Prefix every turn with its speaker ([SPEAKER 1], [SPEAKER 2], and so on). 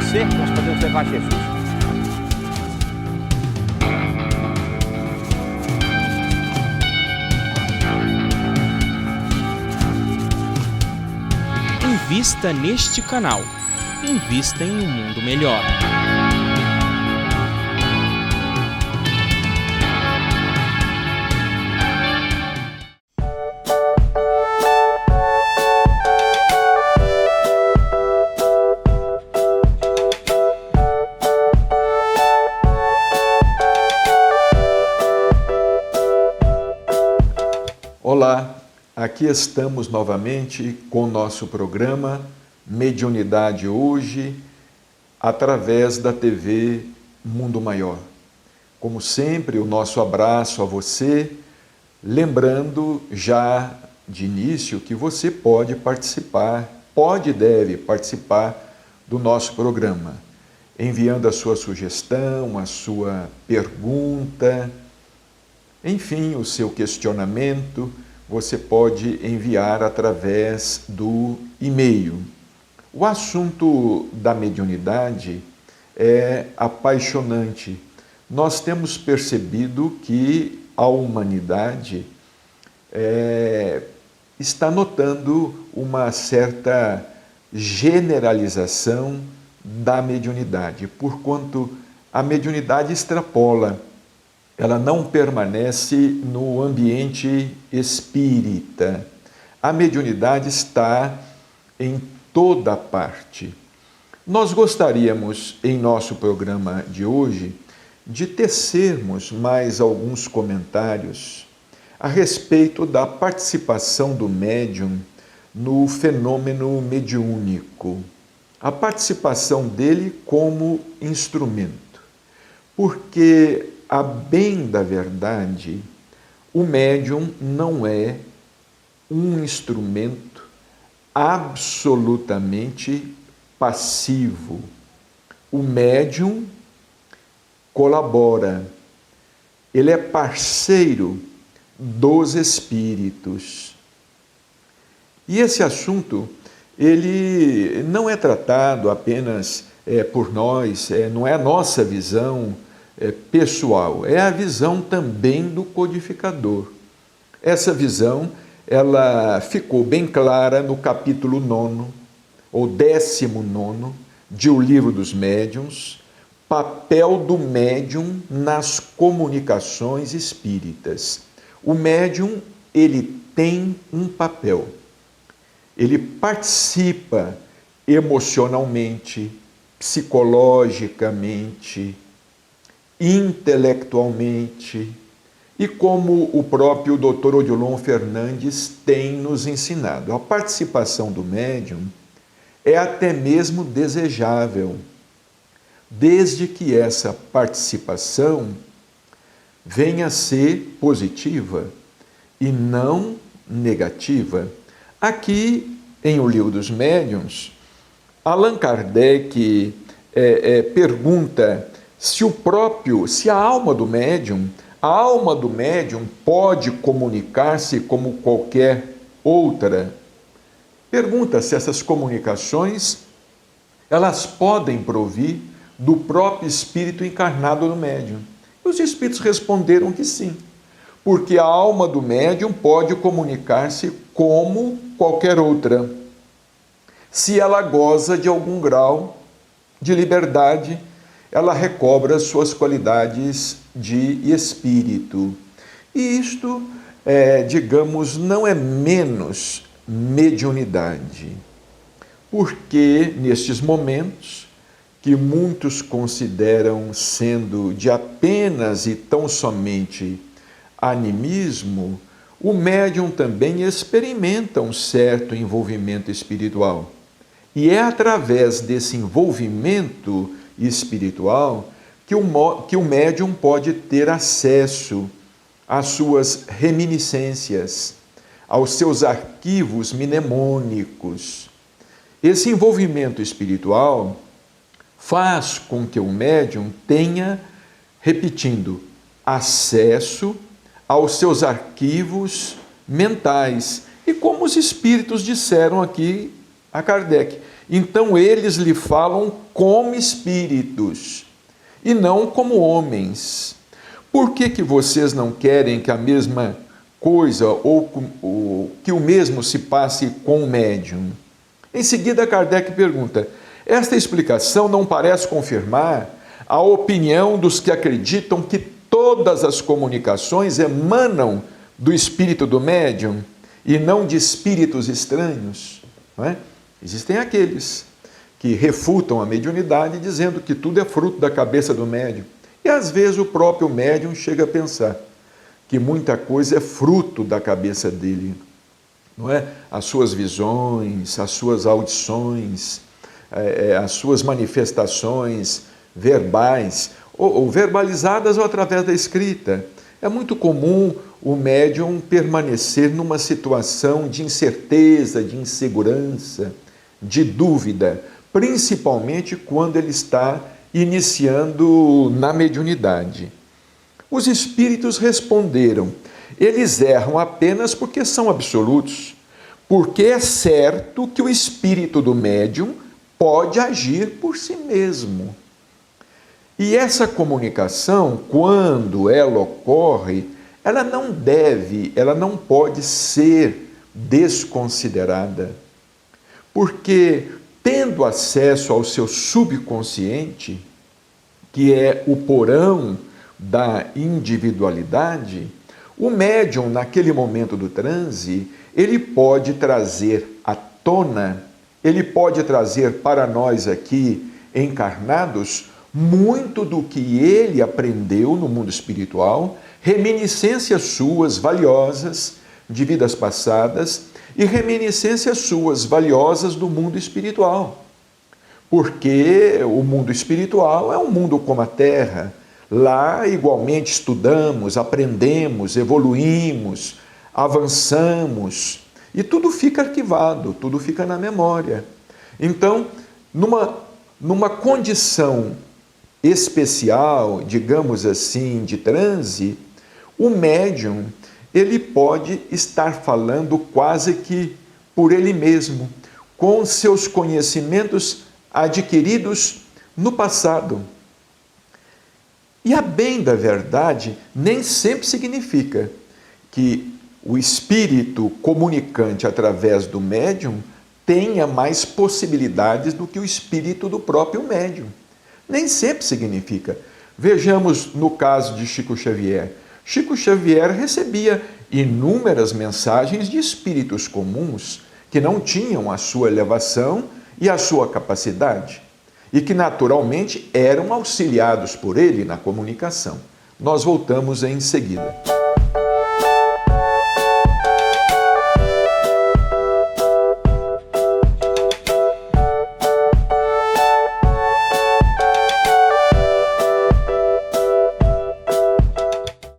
[SPEAKER 1] você nós podemos levar Jesus.
[SPEAKER 2] Invista neste canal. Invista em um mundo melhor.
[SPEAKER 3] Olá, aqui estamos novamente com o nosso programa Mediunidade Hoje, através da TV Mundo Maior. Como sempre, o nosso abraço a você, lembrando já de início que você pode participar, pode e deve participar do nosso programa, enviando a sua sugestão, a sua pergunta, enfim, o seu questionamento, você pode enviar através do e-mail. O assunto da mediunidade é apaixonante. Nós temos percebido que a humanidade está notando uma certa generalização da mediunidade, porquanto a mediunidade extrapola. Ela não permanece no ambiente espírita. A mediunidade está em toda parte. Nós gostaríamos, em nosso programa de hoje, de tecermos mais alguns comentários a respeito da participação do médium no fenômeno mediúnico, a participação dele como instrumento. Porque, a bem da verdade, o médium não é um instrumento absolutamente passivo. O médium colabora, ele é parceiro dos espíritos. E esse assunto, ele não é tratado apenas por nós, não é a nossa visão pessoal, é a visão também do codificador. Essa visão, ela ficou bem clara no capítulo 9, ou 19, de O Livro dos Médiuns, papel do médium nas comunicações espíritas. O médium, ele tem um papel, ele participa emocionalmente, psicologicamente, intelectualmente, e como o próprio Dr. Odilon Fernandes tem nos ensinado. A participação do médium é até mesmo desejável, desde que essa participação venha a ser positiva e não negativa. Aqui, em O Livro dos Médiuns, Allan Kardec pergunta se a alma do médium pode comunicar-se como qualquer outra. Pergunta se essas comunicações, elas podem provir do próprio espírito encarnado no médium. E os espíritos responderam que sim, porque a alma do médium pode comunicar-se como qualquer outra, se ela goza de algum grau de liberdade, ela recobra suas qualidades de espírito. E isto, digamos, não é menos mediunidade, porque nestes momentos que muitos consideram sendo de apenas e tão somente animismo, o médium também experimenta um certo envolvimento espiritual. E é através desse envolvimento espiritual que o médium pode ter acesso às suas reminiscências, aos seus arquivos mnemônicos. Esse envolvimento espiritual faz com que o médium tenha, repetindo, acesso aos seus arquivos mentais. E como os espíritos disseram aqui a Kardec, então eles lhe falam como espíritos e não como homens. Por que que vocês não querem que a mesma coisa ou que o mesmo se passe com o médium? Em seguida, Kardec pergunta: esta explicação não parece confirmar a opinião dos que acreditam que todas as comunicações emanam do espírito do médium e não de espíritos estranhos? Não é? Existem aqueles que refutam a mediunidade dizendo que tudo é fruto da cabeça do médium. E às vezes o próprio médium chega a pensar que muita coisa é fruto da cabeça dele, não é? As suas visões, as suas audições, as suas manifestações verbais, ou verbalizadas ou através da escrita. É muito comum o médium permanecer numa situação de incerteza, de insegurança, de dúvida, principalmente quando ele está iniciando na mediunidade. Os espíritos responderam: eles erram apenas porque são absolutos, porque é certo que o espírito do médium pode agir por si mesmo. E essa comunicação, quando ela ocorre, ela não pode ser desconsiderada, porque tendo acesso ao seu subconsciente, que é o porão da individualidade, o médium, naquele momento do transe, ele pode trazer à tona, ele pode trazer para nós aqui encarnados muito do que ele aprendeu no mundo espiritual, reminiscências suas valiosas de vidas passadas e reminiscências suas valiosas do mundo espiritual. Porque o mundo espiritual é um mundo como a Terra. Lá, igualmente, estudamos, aprendemos, evoluímos, avançamos e tudo fica arquivado, tudo fica na memória. Então, numa condição especial, digamos assim, de transe, o médium, ele pode estar falando quase que por ele mesmo, com seus conhecimentos adquiridos no passado. E a bem da verdade, nem sempre significa que o espírito comunicante através do médium tenha mais possibilidades do que o espírito do próprio médium. Nem sempre significa. Vejamos no caso de Chico Xavier. Chico Xavier recebia inúmeras mensagens de espíritos comuns que não tinham a sua elevação e a sua capacidade e que naturalmente eram auxiliados por ele na comunicação. Nós voltamos em seguida.